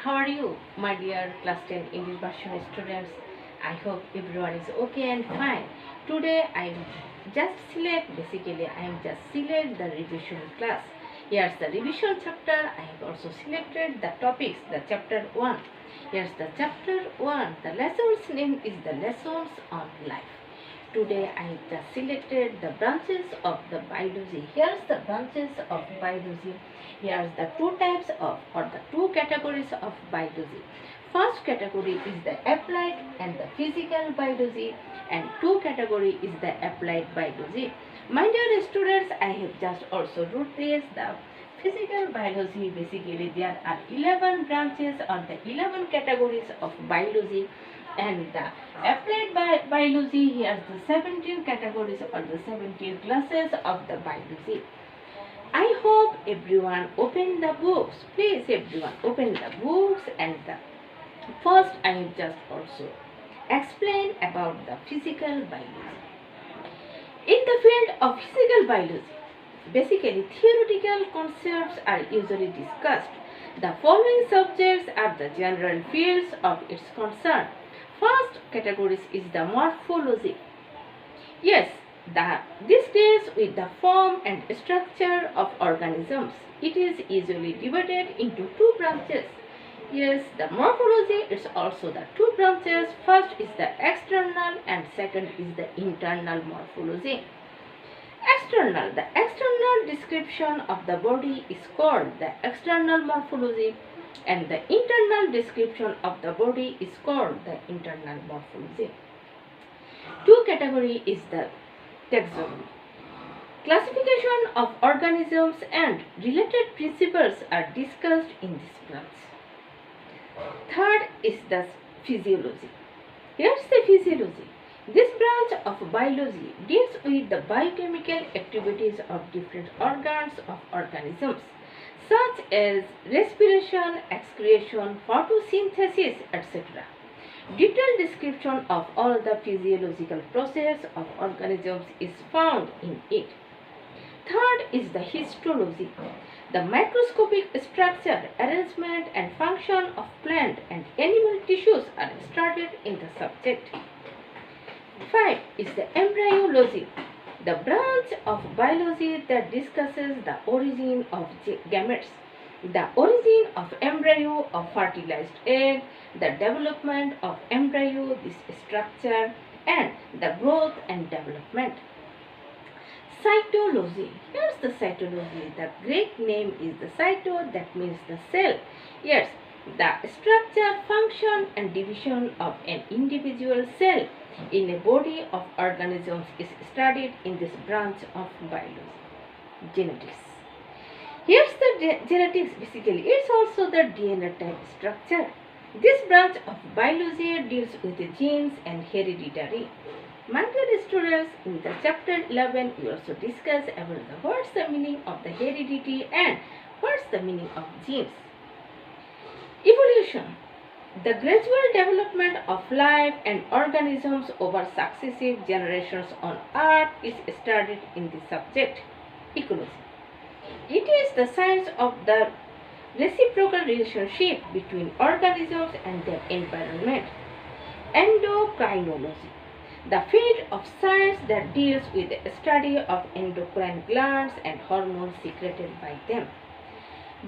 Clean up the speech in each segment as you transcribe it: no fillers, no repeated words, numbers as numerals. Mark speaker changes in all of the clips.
Speaker 1: How are you, my dear class 10 English version students? I hope everyone is okay and fine. Today I am just select the revision class. Here's the revision chapter. I have also selected the topics, the chapter 1. Here's the chapter 1. The lesson's name is the lessons on life. Today I have just selected the branches of the biology. Here's the branches of biology. Here's the two types of or the two categories of biology. First category is the applied and the physical biology, and two category is the applied biology. My dear students, I have just also wrote this the physical biology. Basically there are 11 branches or the 11 categories of biology, and the applied biology, here's the 17 categories or the 17 classes of the biology. I hope everyone open the books. Please everyone open the books, and first I have just also explained about the physical biology. In the field of physical biology, basically theoretical concepts are usually discussed. The following subjects are the general fields of its concern. First category is the morphology. Yes, this deals with the form and structure of organisms. It is usually divided into two branches. Yes, the morphology is also the two branches. First is the external and second is the internal morphology. External. The external description of the body is called the external morphology, and the internal description of the body is called the internal morphology. Two category is the taxonomy. Classification of organisms and related principles are discussed in this branch. Third is the physiology. Here's the physiology. This branch of biology deals with the biochemical activities of different organs of organisms, such as respiration, excretion, photosynthesis, etc. Detailed description of all the physiological process of organisms is found in it. Third is the histology. The microscopic structure, arrangement and function of plant and animal tissues are studied in the subject. 5 is the embryology, the branch of biology that discusses the origin of gametes, the origin of embryo of fertilized egg, the development of embryo, this structure, and the growth and development. Cytology. Here's the cytology. The Greek name is the cyto, that means the cell. Yes, the structure, function, and division of an individual cell in a body of organisms is studied in this branch of biology. Genetics. Here's the genetics. Basically, it's also the DNA type structure. This branch of biology deals with the genes and hereditary. My dear students, in the chapter 11, we also discuss about what's the meaning of the heredity and what's the meaning of genes. Evolution. The gradual development of life and organisms over successive generations on Earth is studied in the subject. Ecology. It is the science of the reciprocal relationship between organisms and their environment. Endocrinology. The field of science that deals with the study of endocrine glands and hormones secreted by them.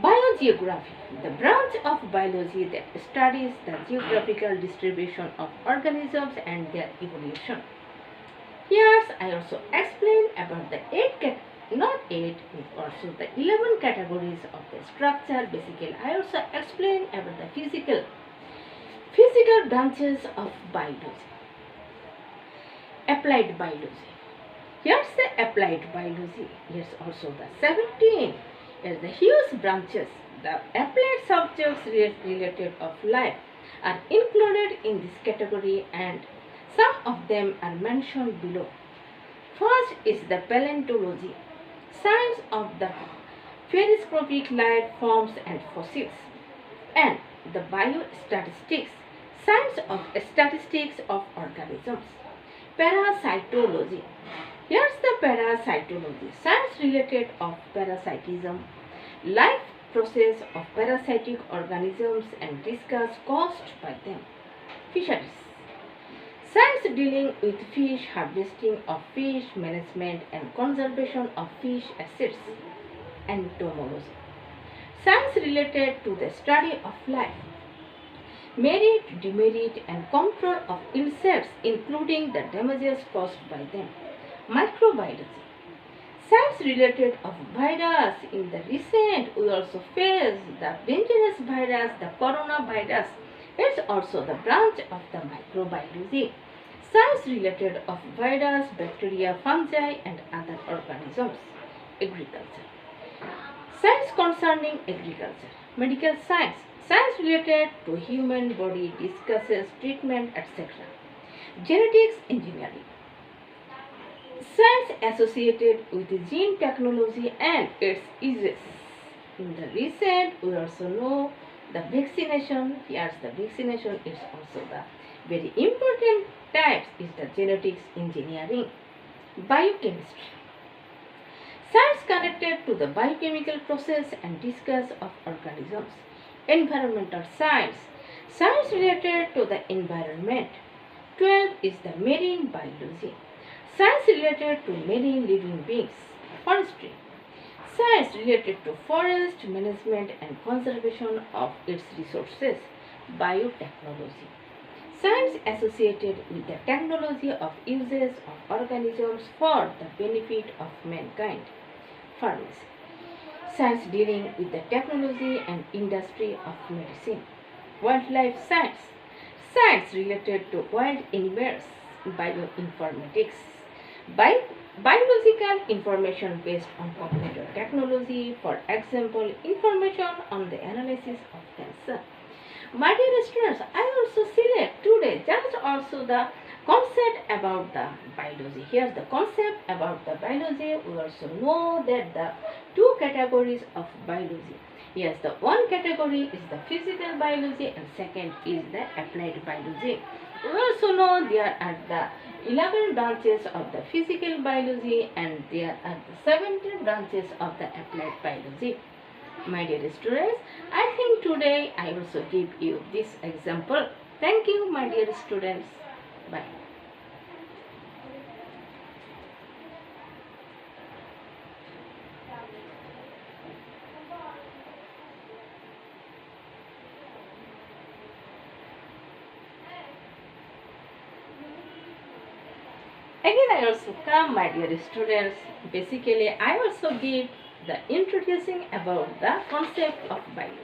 Speaker 1: Biogeography, the branch of biology that studies the geographical distribution of organisms and their evolution. Here I also explain about the 11 categories of the structure. Basically, I also explain about the physical branches of biology. Applied biology. Here's the applied biology. Here's also the 17. Here's the huge branches. The applied subjects related of life are included in this category, and some of them are mentioned below. First is the paleontology, science of the periscopic life forms and fossils, and the biostatistics, science of statistics of organisms. Parasitology. Here's the parasitology, science related of parasitism, life process of parasitic organisms and discuss caused by them. Fisheries. Science dealing with fish, harvesting of fish, management and conservation of fish assets. Entomology. Science related to the study of life. Merit, demerit and control of insects, including the damages caused by them. Microbiology. Science related of virus. In the recent, we also face the dangerous virus, the coronavirus. It's also the branch of the microbiology. Science related of virus, bacteria, fungi and other organisms. Agriculture. Science concerning agriculture. Medical science. Science related to human body discusses treatment, etc. Genetics engineering. Science associated with gene technology and its uses. In the recent, we also know the vaccination. Here the vaccination is also the very important types is the genetics engineering. Biochemistry. Science connected to the biochemical process and discuss of organisms. Environmental science. Science related to the environment. 12 is the marine biology. Science related to marine living beings. Forestry. Science related to forest management and conservation of its resources. Biotechnology. Science associated with the technology of uses of organisms for the benefit of mankind. Pharmacy. Science dealing with the technology and industry of medicine. Wildlife science. Science related to wild animals. Bioinformatics. Biological information based on computer technology, for example, information on the analysis of cancer. My dear students, I also select today just also the concept about the biology. Here's the concept about the biology. We also know that the two categories of biology. Yes, the one category is the physical biology and second is the applied biology. We also know there are the 11 branches of the physical biology and there are the 17 branches of the applied biology. My dear students, I think today I also give you this example. Thank you, my dear students. Bye. Again, I also come, my dear students. Basically, I also give the introducing about the concept of biology.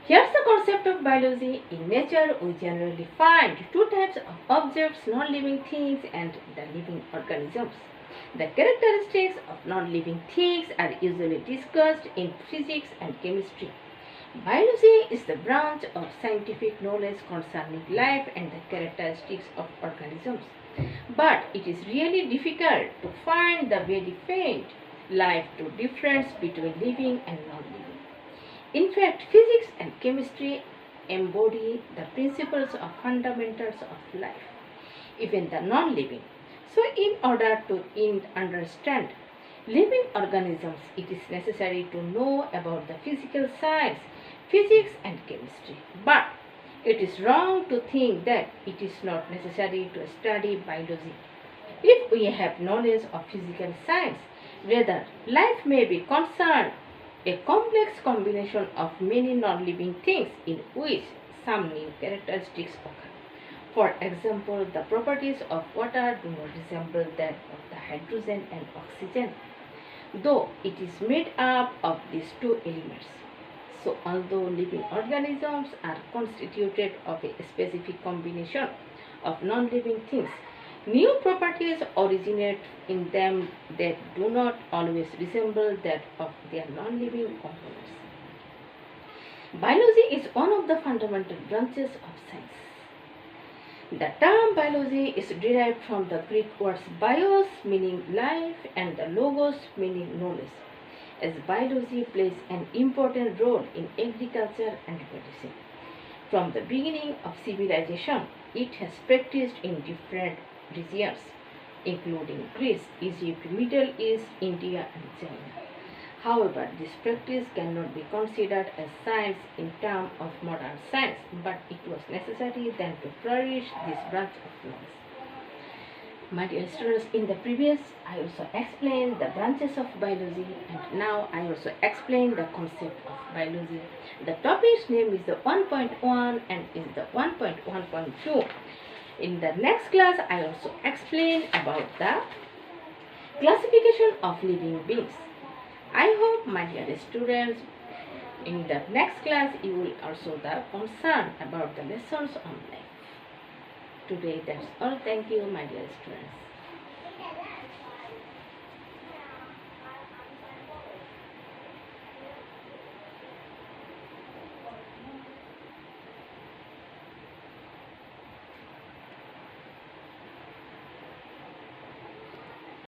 Speaker 1: Here's the concept of biology. In nature, we generally find two types of objects, non-living things and the living organisms. The characteristics of non-living things are usually discussed in physics and chemistry. Biology is the branch of scientific knowledge concerning life and the characteristics of organisms. But it is really difficult to find the very faint life to difference between living and non-living. In fact, physics and chemistry embody the principles of fundamentals of life, even the non-living. So in order to understand living organisms, it is necessary to know about the physical science, physics and chemistry. But it is wrong to think that it is not necessary to study biology. If we have knowledge of physical science, rather life may be concerned a complex combination of many non-living things in which some new characteristics occur. For example, the properties of water do not resemble that of the hydrogen and oxygen, though it is made up of these two elements. So, although living organisms are constituted of a specific combination of non-living things, new properties originate in them that do not always resemble that of their non-living components. Biology is one of the fundamental branches of science. The term biology is derived from the Greek words bios meaning life and the logos meaning knowledge, as biology plays an important role in agriculture and medicine. From the beginning of civilization, it has practiced in different regions, including Greece, Egypt, Middle East, India and China. However, this practice cannot be considered as science in terms of modern science, but it was necessary then to flourish this branch of knowledge. My dear students, in the previous I also explained the branches of biology, and now I also explain the concept of biology. The topic's name is the 1.1 and is the 1.1.2. In the next class, I also explain about the classification of living beings. I hope, my dear students, in the next class you will also be concerned about the lessons on life. Today that's all. Thank you, my dear students.